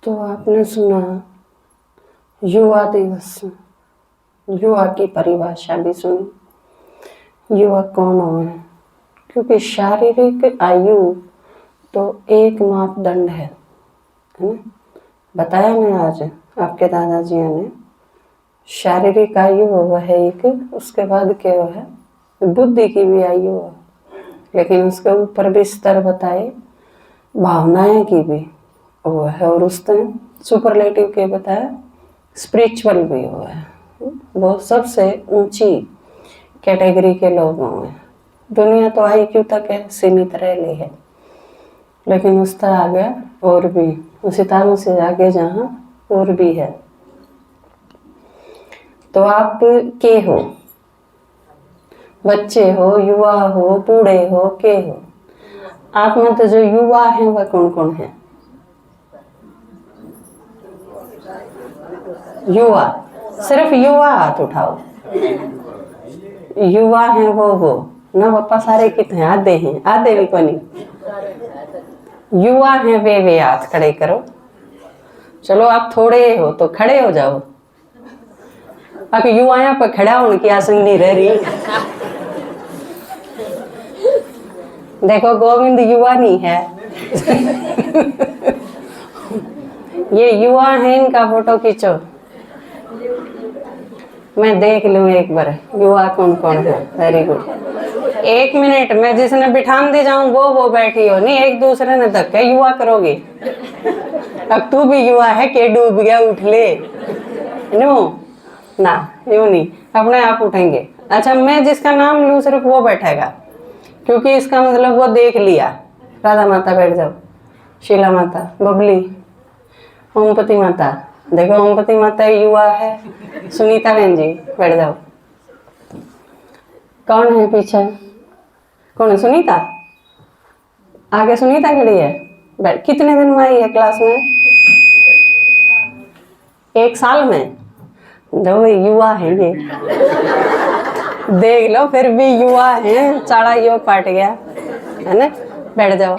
तो आपने सुना युवा दिवस, युवा की परिभाषा भी सुनी। युवा कौन है? क्योंकि शारीरिक आयु तो एक मापदंड है ना। बताया मैं आज आपके दादाजी ने, शारीरिक आयु वह है एक, उसके बाद क्या है बुद्धि की भी आयु है, लेकिन उसके ऊपर भी स्तर बताए भावनाएं की भी वो है, और उसने सुपरलेटिव के बताया स्पिरिचुअल भी वो है। वो सबसे ऊंची कैटेगरी के लोगों में। दुनिया तो आईक्यू तक है, सीमित रह ली है, लेकिन उस तरह आगे और भी, उस सितारों से आगे जहाँ और भी है। तो आप के हो, बच्चे हो, युवा हो, बूढ़े हो, के हो। आप में तो जो युवा हैं वह कौन कौन है? युवा, सिर्फ युवा हाथ उठाओ। युवा हैं वो ना पापा, सारे कितने आधे हैं, आधे भी को नहीं। युवा हैं वे हाथ खड़े करो। चलो आप थोड़े हो तो खड़े हो जाओ। अब युवाया पर खड़ा होने की आसन नहीं रह रही। देखो गोविंद युवा नहीं है। ये युवा है, इनका फोटो खींचो, मैं देख लूं एक बार युवा कौन कौन है। Very good. 1 मिनट में जिसने बिठान दे जाऊं वो बैठी हो, नहीं एक दूसरे ने धक्के युवा करोगे। अब तू भी युवा है के डूब गया, उठ ले। नो ना, यूं नहीं, अपने आप उठेंगे। अच्छा, मैं जिसका नाम लूं सिर्फ वो बैठेगा, क्योंकि इसका मतलब वो देख लिया। राधा माता बैठ जाओ, शीला माता, बबली, ओमपति माता, देखो ओमपति माता युवा है। सुनीता बहन जी बैठ जाओ। कौन है पीछे? कौन है? सुनीता आगे, सुनीता खड़ी है। बैठ। कितने दिन में आई है क्लास में? 1 साल में। दो युवा है ये। देख लो, फिर भी युवा है। चाड़ा यो पाट गया है ना। बैठ जाओ।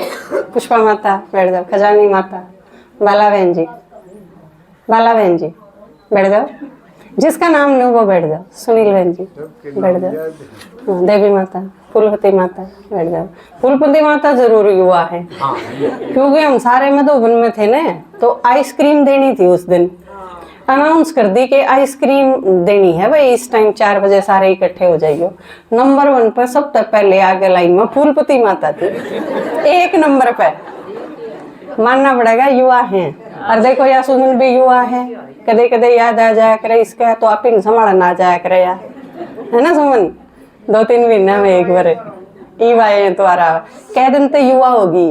पुष्पा माता बैठ जाओ। खजानी माता, बाला बहन जी, बाला बहन जी बैठ जाओ। जिसका नाम लो वो बैठ जाओ। सुनील बहन जी बैठ जाओ। देवी माता, फूलपति माता बैठ जाओ। फूलपति माता जरूर युवा है, क्योंकि हम सारे मधुबन में थे ना, तो आइसक्रीम देनी थी उस दिन। अनाउंस कर दी कि आइसक्रीम देनी है भाई, इस टाइम 4 बजे सारे इकट्ठे हो जाइयो। नंबर 1 पर सब तक पहले आगे लाइन में फूलपति माता थी, 1 नंबर पे। मानना पड़ेगा युवा है। और देखो या सुमन भी युवा है, कदे कदे याद आ जाया करे इसका, तो आप इन संभाला ना जाया करे यार, है ना सुमन? 2-3 महीना में एक बार युवा तुम्हारा कह दिन तो युवा होगी।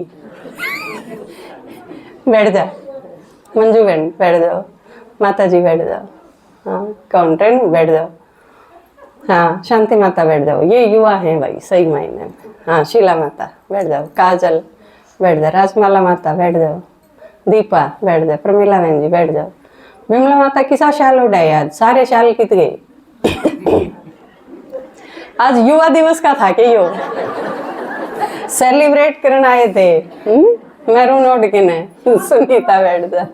बैठ जा मंजू बहन, बैठ जाओ। माता जी बैठ जाओ। हाँ, काउंटर बैठ जाओ। हाँ, शांति माता बैठ जाओ। ये युवा है भाई सही मायने में। हाँ, शीला माता बैठ जाओ। काजल बैठ जाओ। राजमाला माता बैठ जाओ। दीपा बैठ जाओ। प्रमिला बहन जी बैठ जाओ। विमला माता किसा शाल उड़ाए आज? सारे शाल कित गए। आज युवा दिवस का था कि यो सेलिब्रेट करने आए थे। मैरून ओढ़ के ने। सुनीता बैठ जा।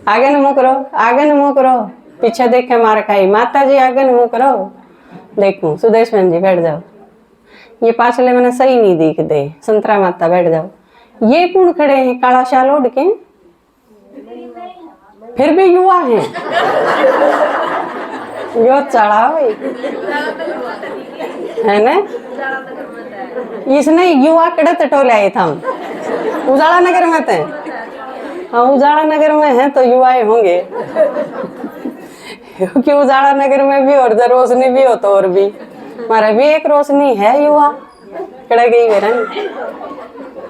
आगे न मुँह करो, आगे न मुँह करो, पीछे देख के मार खाई। माता जी आगे न मुँह करो। देखो सुदेश बहन जी बैठ जाओ। ये पाछले मैंने सही नहीं दिख दे। संतरा माता बैठ जाओ। ये कौन खड़े हैं काला शाल ओढ़ के? फिर भी युवा है। यो चढ़ा भाई है ना। इसने युवा कड़े टटोले आए था उजाला नगर में थे। हाँ, उजाला नगर में है तो युवाएं होंगे, क्योंकि उजाला नगर में भी और रोशनी भी हो तो और भी। हमारा भी एक रोशनी है युवा कड़े गई बेरन।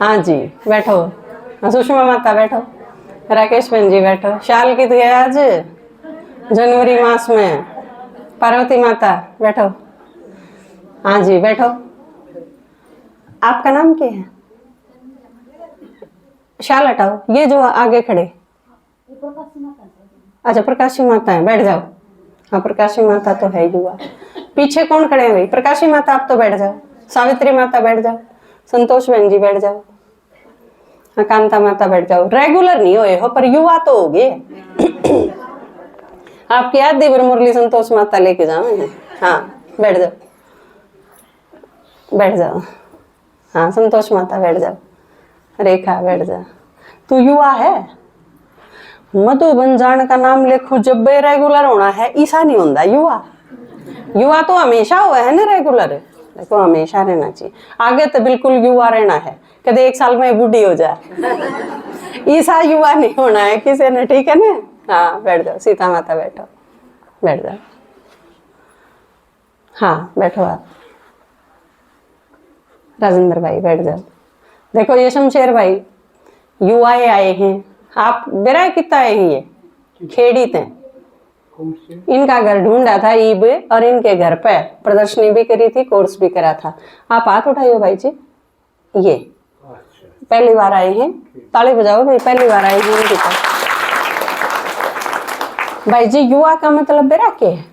हाँ जी बैठो। हाँ, सुषमा माता बैठो। राकेश बहन जी बैठो। शाल कित गया आज जनवरी मास में। पार्वती माता बैठो। हाँ जी बैठो। आपका नाम क्या है? शाल हटाओ। ये जो आगे खड़े, अच्छा प्रकाशी माता है, बैठ जाओ। हाँ, प्रकाशी माता तो है युवा। पीछे कौन खड़े हैं भाई? प्रकाशी माता आप तो बैठ जाओ। सावित्री माता बैठ जाओ। संतोष बहन जी बैठ जाओ। हाँ कांता माता बैठ जाओ। रेगुलर नहीं होए हो पर युवा तो हो गए। आपकी याद देवर मुरली संतोष माता लेके जाओ। हाँ बैठ जाओ, बैठ जाओ। हाँ संतोष माता बैठ जाओ। रेखा बैठ जा। तू युवा है, मधु बंजान का नाम लिखो जब बे रेगुलर होना है, ऐसा नहीं होता युवा। युवा तो हमेशा हुआ है ना रेगुलर, देखो हमेशा रहना चाहिए। आगे तो बिल्कुल युवा रहना है, कदे एक साल में बूढ़ी हो जाए, ऐसा युवा नहीं होना है किसी ने, ठीक है ना। हाँ बैठ जाओ, सीता माता बैठो, बैठ जाओ। हाँ बैठो आप। राजेंद्र भाई बैठ जाओ। देखो ये शमशेर भाई युवाए आए हैं, आप बेरा कितना आए हैं, ये खेड़ी थे। इनका घर ढूंढा था ईब, और इनके घर पे प्रदर्शनी भी करी थी, कोर्स भी करा था। आप हाथ उठाइए भाई जी, ये पहली बार आए हैं, ताली बजाओ भाई, पहली बार आए हैं इनके पास। भाई जी युवा का मतलब बेरा के है,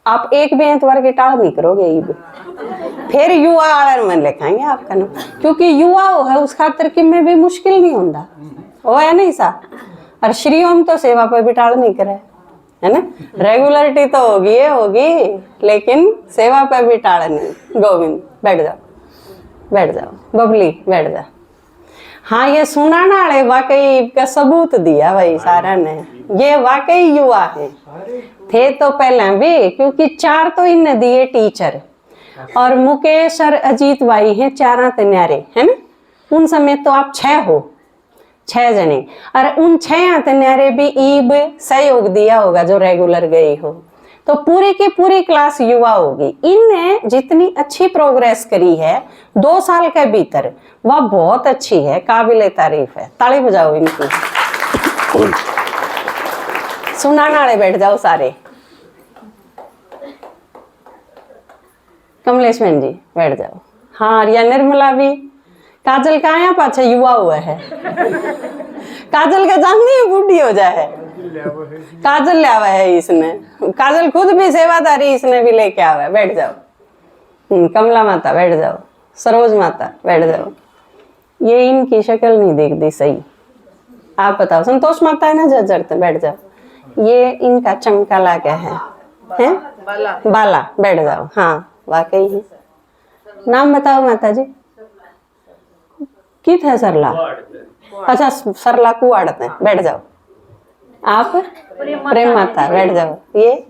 आप एक भी एतवार की टाल नहीं करोगे ईब, फिर युवा आलर मन लिखाएंगे आपका नाम, क्योंकि युवा वो है उस खातर कि में भी मुश्किल नहीं होता, वो है नहीं सा। और श्री ओम तो सेवा पर भी टाल नहीं करे, है ना। रेगुलरिटी तो होगी लेकिन सेवा पे भी टाल नहीं। गोविंद बैठ जाओ, बैठ जाओ। बबली बैठ जा। हाँ ये सुनाना वाले वाकई का सबूत दिया भाई सारा ने, ये वाकई युवा है। थे तो पहले भी, क्योंकि 4 तो इनने दिए टीचर, और मुकेश और अजीत भाई हैं 4 तन्यारे, है ना। उन समय तो आप 6 हो, 6 जने, और उन 6 तन्यारे भी ईब सहयोग दिया होगा जो रेगुलर गई हो, तो पूरी की पूरी क्लास युवा होगी। इनने जितनी अच्छी प्रोग्रेस करी है 2 साल के भीतर, वह बहुत अच्छी है, काबिले तारीफ है। ताली बजाओ इनकी। सुनाने वाले बैठ जाओ सारे। कमलेश बहन जी बैठ जाओ। हाँ या निर्मला भी। काजल का यहाँ पाछे युवा हुआ है, काजल का जाननी बूढ़ी हो जाए, काजल ले आवा है इसने, काजल खुद भी सेवादारी इसने भी लेके आवा है। बैठ जाओ। कमला माता बैठ जाओ। सरोज माता बैठ जाओ। ये इनकी शक्ल नहीं दिखती सही, आप बताओ। संतोष माता है ना जजरते, बैठ जाओ। ये इनका चमका लागा है, हैं? बाला बैठ जाओ। हाँ वाकई है। नाम बताओ माता जी। कित है सरला? अच्छा सरला कुआड़ते हैं, बैठ जाओ। आप प्रेम माता बैठ जाओ। ये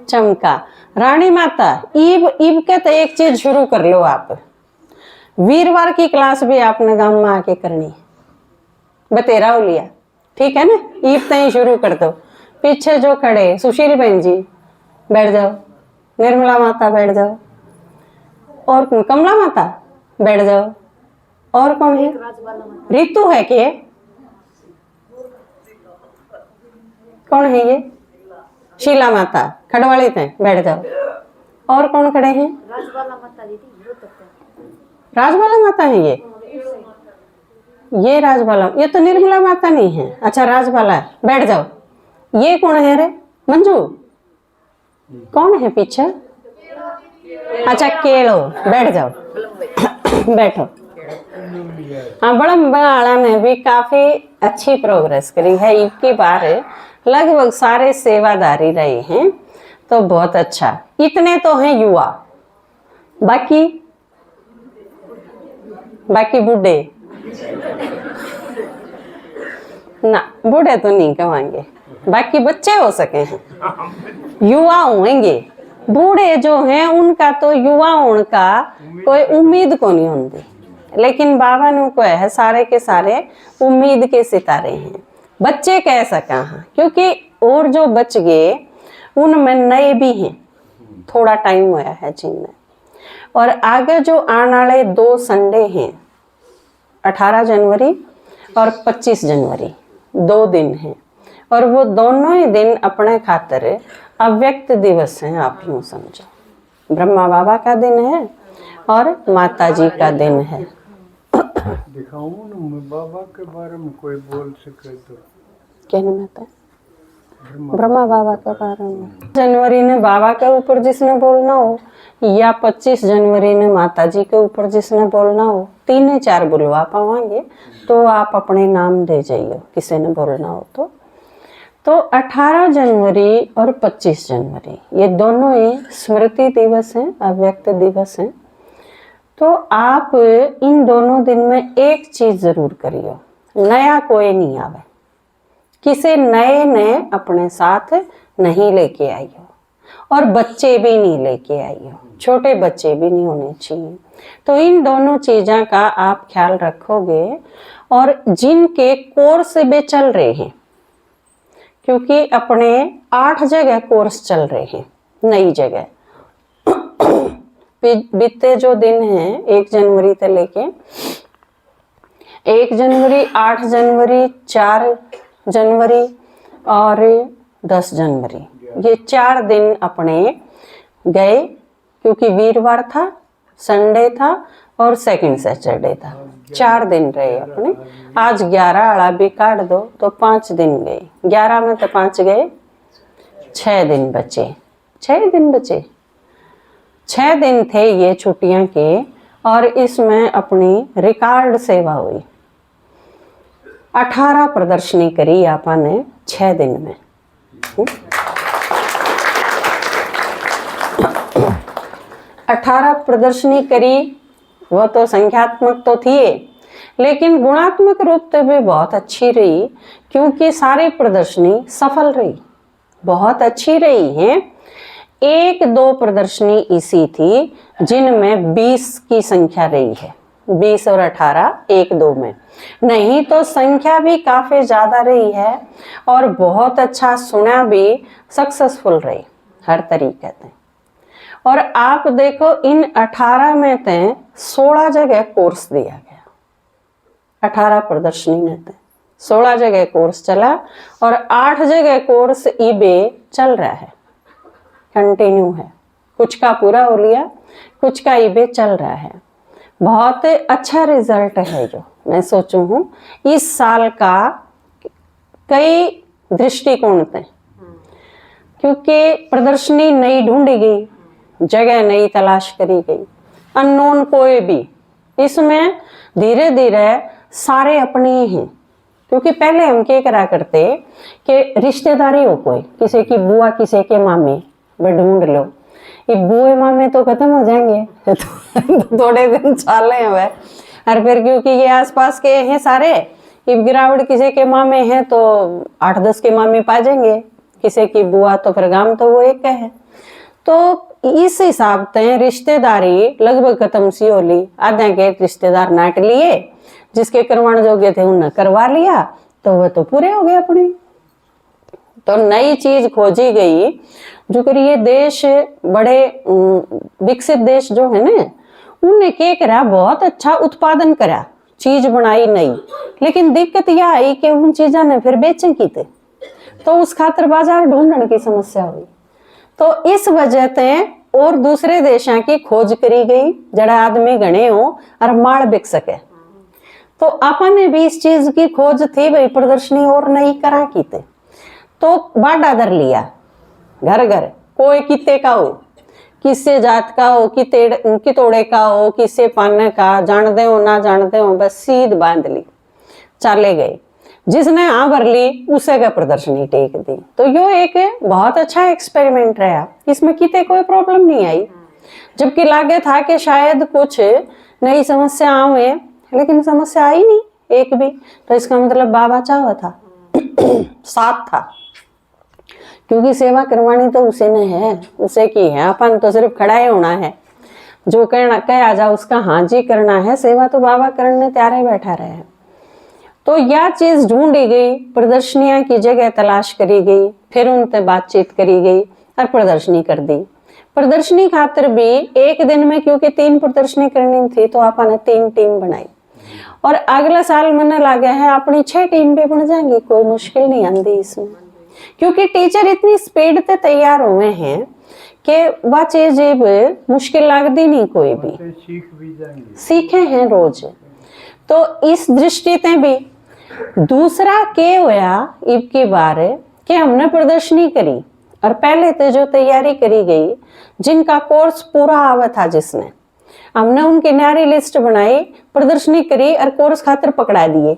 चमका रानी माता। ईब के तो एक चीज शुरू कर लो आप, वीरवार की क्लास भी आपने गांव में आके करनी, बतेरा हो लिया, ठीक है ना। ईब तय शुरू कर दो। पीछे जो खड़े सुशील बहन जी बैठ जाओ। निर्मला माता बैठ जाओ। और कमला माता बैठ जाओ। और कौन है? रितु है के? कौन है ये? शीला माता खड़वाली थे, बैठ जाओ। और कौन खड़े हैं? राजबाला माता है ये राजबाला, ये तो निर्मला माता नहीं है। अच्छा राजबाला है, बैठ जाओ। ये कौन है रे? मंजू कौन है पीछे? अच्छा केलो, बैठ जाओ। बैठो। हाँ बड़ा ने भी काफी अच्छी प्रोग्रेस करी है। इनकी बार लगभग सारे सेवादारी रहे हैं, तो बहुत अच्छा। इतने तो हैं युवा, बाकी बूढ़े ना, बूढ़े तो नहीं कहेंगे, बाकी बच्चे हो सके हैं, युवा होंगे। बूढ़े जो हैं उनका तो युवा होने का कोई उम्मीद को नहीं होती, लेकिन बाबा ने को है सारे के सारे उम्मीद के सितारे हैं। बच्चे कह सका हाँ, क्योंकि और जो बच गए उनमें नए भी हैं, थोड़ा टाइम हुआ है जिनमें। और आगे जो आने वाले 2 संडे हैं, 18 जनवरी और 25 जनवरी, 2 दिन हैं, और वो दोनों ही दिन अपने खातिर अव्यक्त दिवस हैं। आप यूँ समझो, ब्रह्मा बाबा का दिन है और माता जी का दिन है। दिखाऊं ना बाबा के बारे में कोई बोल सके तो? क्या नाम आता है? ब्रह्मा बाबा के बारे में। जनवरी ने बाबा के ऊपर जिसने बोलना हो, या 25 जनवरी ने माता जी के ऊपर जिसने बोलना हो, 3 या 4 बुलवा पावांगे तो आप अपने नाम दे जाइए किसी ने बोलना हो तो 18 जनवरी और 25 जनवरी ये दोनों ही स्मृति दिवस हैं, अव्यक्त दिवस हैं। तो आप इन दोनों दिन में एक चीज जरूर करियो, नया कोई नहीं आवे, किसी नए ने अपने साथ नहीं लेके आइयो, और बच्चे भी नहीं लेके आइयो, छोटे बच्चे भी नहीं होने चाहिए। तो इन दोनों चीज़ों का आप ख्याल रखोगे। और जिनके कोर्स भी चल रहे हैं, क्योंकि अपने 8 जगह कोर्स चल रहे हैं, नई जगह बीते जो दिन हैं 1 जनवरी से लेके 1 जनवरी, 8 जनवरी, 4 जनवरी और 10 जनवरी, ये 4 दिन अपने गए, क्योंकि वीरवार था, संडे था और सेकंड सैटरडे था, 4 दिन रहे अपने। आज 11 आड़ा भी काट दो तो 5 दिन गए, 11 में तो 5 गए, 6 दिन बचे, 6 दिन बचे, 6 दिन थे ये छुट्टियां के। और इसमें अपनी रिकॉर्ड सेवा हुई, 18 प्रदर्शनी करी आपने 6 दिन में। 18 प्रदर्शनी करी, वो तो संख्यात्मक तो थी, लेकिन गुणात्मक रूप से भी बहुत अच्छी रही, क्योंकि सारी प्रदर्शनी सफल रही, बहुत अच्छी रही है। 1-2 प्रदर्शनी ऐसी थी जिनमें 20 की संख्या रही है, 20 और 18 1-2 में, नहीं तो संख्या भी काफी ज्यादा रही है और बहुत अच्छा सुना भी, सक्सेसफुल रही हर तरीके से। और आप देखो इन 18 में से 16 जगह कोर्स दिया गया, 18 प्रदर्शनी में से 16 जगह कोर्स चला और 8 जगह कोर्स इबे चल रहा है, कंटिन्यू है, कुछ का पूरा हो लिया, कुछ का इबे चल रहा है। बहुत अच्छा रिजल्ट है जो मैं सोचूं हूँ इस साल का कई दृष्टिकोण से, क्योंकि प्रदर्शनी नई ढूंढी गई, जगह नई तलाश करी गई, अननोन कोई भी, इसमें धीरे धीरे सारे अपने ही हैं। क्योंकि पहले हम क्या करा करते कि रिश्तेदारी हो, कोई किसी की बुआ किसी के मामे वे ढूंढ लो, ये बुए मामे तो खत्म हो जाएंगे थोड़े दिन चाले हुए, और फिर क्योंकि ये आसपास के हैं सारे, ये गिरावट किसी के मामे हैं तो 8-10 के मामे पा जाएंगे, किसी की बुआ तो फिर गांव तो वो एक है। तो इस हिसाब से रिश्तेदारी लगभग खत्म सी हो ली, आधे के रिश्तेदार नाट लिए, जिसके करवाने जोगे थे उन्हें करवा लिया, तो वह तो पूरे हो गए अपने। तो नई चीज खोजी गई, जो कर ये देश बड़े विकसित देश जो है ना, उनने क्या करा, बहुत अच्छा उत्पादन करा, चीज बनाई नई, लेकिन दिक्कत यह आई कि उन चीजों ने फिर बेचें की थे, तो उस खातर बाजार ढूंढने की समस्या हुई। तो इस वजह से और दूसरे देशों की खोज करी गई, जड़ा आदमी गणे हो और माल बिक सके। तो अपन ने भी इस चीज की खोज थी भाई, प्रदर्शनी और नई करा की थे, तो बाड़ा दर लिया, घर घर कोई किते का हो, किससे जात का हो, कितोड़े का हो, किससे पाने का, जानते हो ना जानते हो, बस सीध बांध ली, चले गए, जिसने हाँ भर ली उसे का प्रदर्शनी टेक दी। तो यो एक बहुत अच्छा एक्सपेरिमेंट रहा, इसमें किते कोई प्रॉब्लम नहीं आई, जबकि लागे था कि शायद कुछ नई समस्या आवे, लेकिन समस्या आई नहीं एक भी। तो इसका मतलब बाबा चाहा था साथ था, क्योंकि सेवा करवानी तो उसे ने है, उसे की है, अपन तो सिर्फ खड़ा ही होना है, जो कहना कह जा उसका हाँ जी करना है, सेवा तो बाबा करने त्यारे बैठा रहे हैं। तो यह चीज ढूंढी गई, प्रदर्शनियां की जगह तलाश करी गई, फिर उनसे बातचीत करी गई और प्रदर्शनी कर दी। प्रदर्शनी खातिर भी एक दिन में, क्योंकि 3 प्रदर्शनी करनी थी, तो आपने 3 टीम बनाई, और अगले साल मैंने लगा है अपनी 6 टीम भी बन जाएंगी, कोई मुश्किल नहीं आती इसमें, क्योंकि टीचर इतनी स्पीड से तैयार हुए हैं कि वह चीज मुश्किल लगती नहीं, कोई भी सीखे हैं रोज। तो इस दृष्टि से भी दूसरा के होया इब की बार कि हमने प्रदर्शनी करी और पहले तो जो तैयारी करी गई, जिनका कोर्स पूरा आवा था, जिसने हमने उनकी न्यारी लिस्ट बनाई, प्रदर्शनी करी और कोर्स खातिर पकड़ा दिए।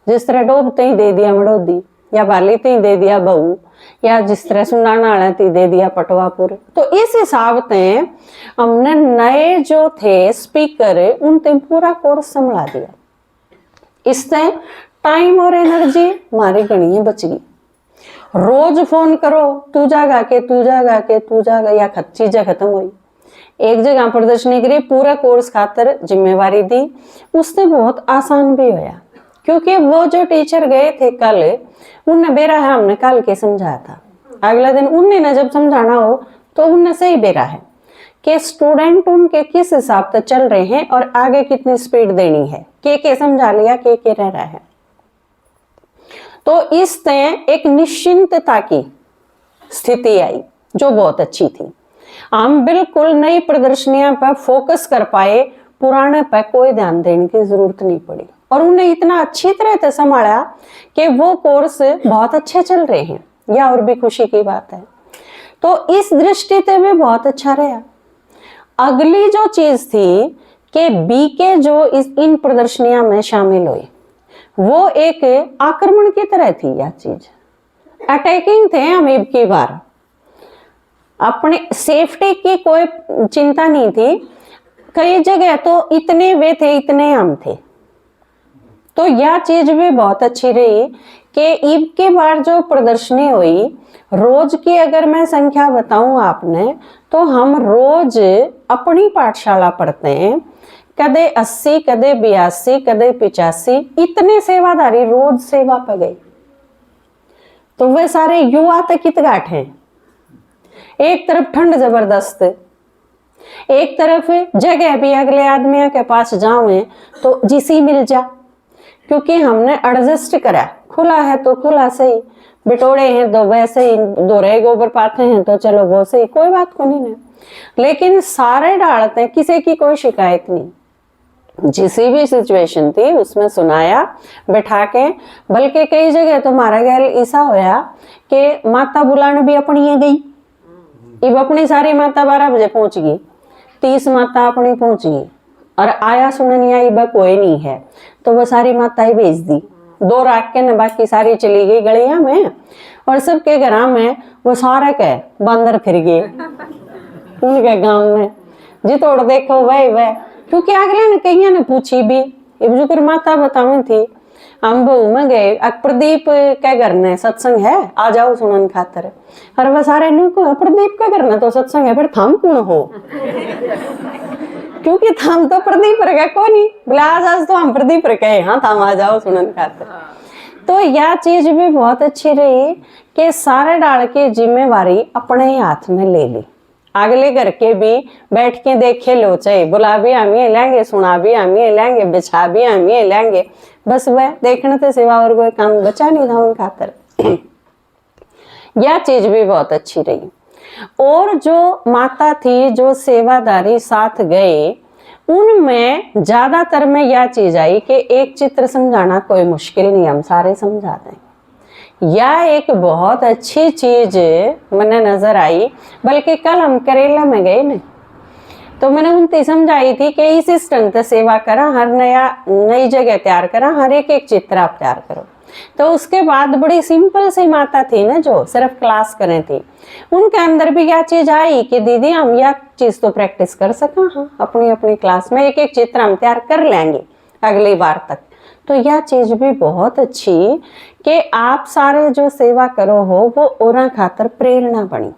जिस तरह डोबते ही दे दिया मड़ोदी, या बाली ते ही दे दिया बहू, या जिस तरह सुनाना वाला ती दे दिया पटवापुर। तो इस हिसाब से हमने नए जो थे स्पीकर, उन ते पूरा कोर्स संभाला दिया। इससे टाइम और एनर्जी हमारी गणिये बच गई। रोज फोन करो, तू जागा के तू जागा के तू जागा, या चीजें खत्म हुई। एक जगह प्रदर्शनी करी, पूरा कोर्स खातर जिम्मेवारी दी, उससे बहुत आसान भी होया। क्योंकि वो जो टीचर गए थे कल, उनने बेरा है हमने कल के समझाया था, अगला दिन उनने ना जब समझाना हो तो उनने सही बेरा है कि स्टूडेंट उनके किस हिसाब से चल रहे हैं और आगे कितनी स्पीड देनी है, के समझा लिया, के रह रहा है। तो इससे एक निश्चिंतता की स्थिति आई जो बहुत अच्छी थी। हम बिल्कुल नई प्रदर्शनियां पर फोकस कर पाए, पुराने पर कोई ध्यान देने की जरूरत नहीं पड़ी। और उन्हें इतना अच्छी तरह से संभाला कि वो कोर्स बहुत अच्छे चल रहे हैं, यह और भी खुशी की बात है। तो इस दृष्टि से भी बहुत अच्छा रहा। अगली जो चीज थी कि बीके जो इन प्रदर्शनियां में शामिल हुई, वो एक आक्रमण की तरह थी। यह चीज अटैकिंग थे। हम अब की बार अपने सेफ्टी की कोई चिंता नहीं थी। कई जगह तो इतने वे थे, इतने हम थे। तो यह चीज भी बहुत अच्छी रही कि ईब के बार जो प्रदर्शनी हुई, रोज की अगर मैं संख्या बताऊं आपने, तो हम रोज अपनी पाठशाला पढ़ते हैं, कदे 80, कदे 82, कदे 85, इतने सेवादारी रोज सेवा पर गए। तो वे सारे युवा तक कित गाठ हैं। एक तरफ ठंड जबरदस्त, एक तरफ जगह भी अगले आदमी के पास जाओ तो जिसी मिल जा, क्योंकि हमने एडजस्ट करा। खुला है तो खुला सही, बिटोड़े हैं तो वैसे ही, दोहरे गोबर पाते हैं तो चलो वो सही, कोई बात को नहीं है। लेकिन सारे डालते हैं, किसी की कोई शिकायत नहीं। जिस भी सिचुएशन थी उसमें सुनाया बैठा के। बल्कि कई जगह तो हमारा गैर ऐसा होया कि माता बुलाने भी अपनी है गई। अब अपनी सारी माता 12 बजे पहुंच गई, 30 माता अपनी पहुंच गई, और आया सुननिया इबा कोई नहीं है, तो वो सारी माता ही भेज दी। 2 राख के न बाकी सारी चली गई गलियां में, और सबके घर में वो सारे के बंदर फिर गए उनके गांव में, जितोड़ देखो वह। क्योंकि अगले ने कई ने पूछी भी, अब जो माता बतावी थी, हम बहू में गए, प्रदीप क्या करना है, सत्संग है, आ जाओ सुनन खातर। और वह सारे ने प्रदीप क्या करना, तो सत्संग है, फिर थम कौन हो क्योंकि थम तो प्रदीप रखे को नहीं, बोले आज तो हम प्रदीप रखे, हाँ थम आ जाओ सुनन खातर। तो यह चीज भी बहुत अच्छी रही कि सारे डाल की जिम्मेवारी अपने हाथ में ले ली। अगले घर के भी बैठ के देखे लो, चाहे बुला भी हम ही लेंगे, सुना भी हम ही लेंगे, बिछा भी हम ही लेंगे, बस वह देखने से सिवा और कोई काम बचा नहीं था उन खातर। यह चीज भी बहुत अच्छी रही। और जो माता थी, जो सेवादारी साथ गए, उनमें ज्यादातर में यह चीज आई कि एक चित्र समझाना कोई मुश्किल नहीं, हम सारे समझा दें। यह एक बहुत अच्छी चीज मैंने नजर आई। बल्कि कल हम करेला में गए ना, तो मैंने उनसे समझाई थी कि इस सिस्टम से सेवा करा, हर नई जगह तैयार करा, हर एक चित्र आप तैयार करो। तो उसके बाद बड़ी सिंपल सी माता थी ना, जो सिर्फ क्लास करें थी, उनके अंदर भी यह चीज आई कि दीदी हम यह चीज तो प्रैक्टिस कर सका, हाँ अपनी अपनी क्लास में एक चित्र हम तैयार कर लेंगे अगली बार तक। तो यह चीज भी बहुत अच्छी कि आप सारे जो सेवा करो हो वो औरा खातर प्रेरणा बनी।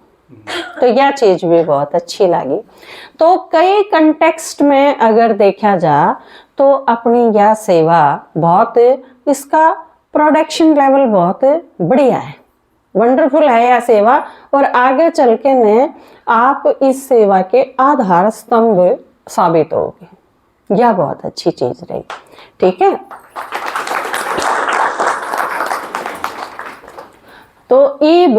तो यह चीज भी बहुत अच्छी लगी। तो कई कंटेक्स्ट में अगर देखा जा तो अपनी यह सेवा बहुत, इसका प्रोडक्शन लेवल बहुत बढ़िया है, वंडरफुल है यह सेवा। और आगे चल के ने आप इस सेवा के आधार स्तंभ साबित होगे। यह बहुत अच्छी चीज रही। ठीक है, तो ईब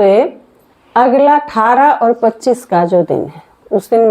अगला 18 और 25 का जो दिन है, उस दिन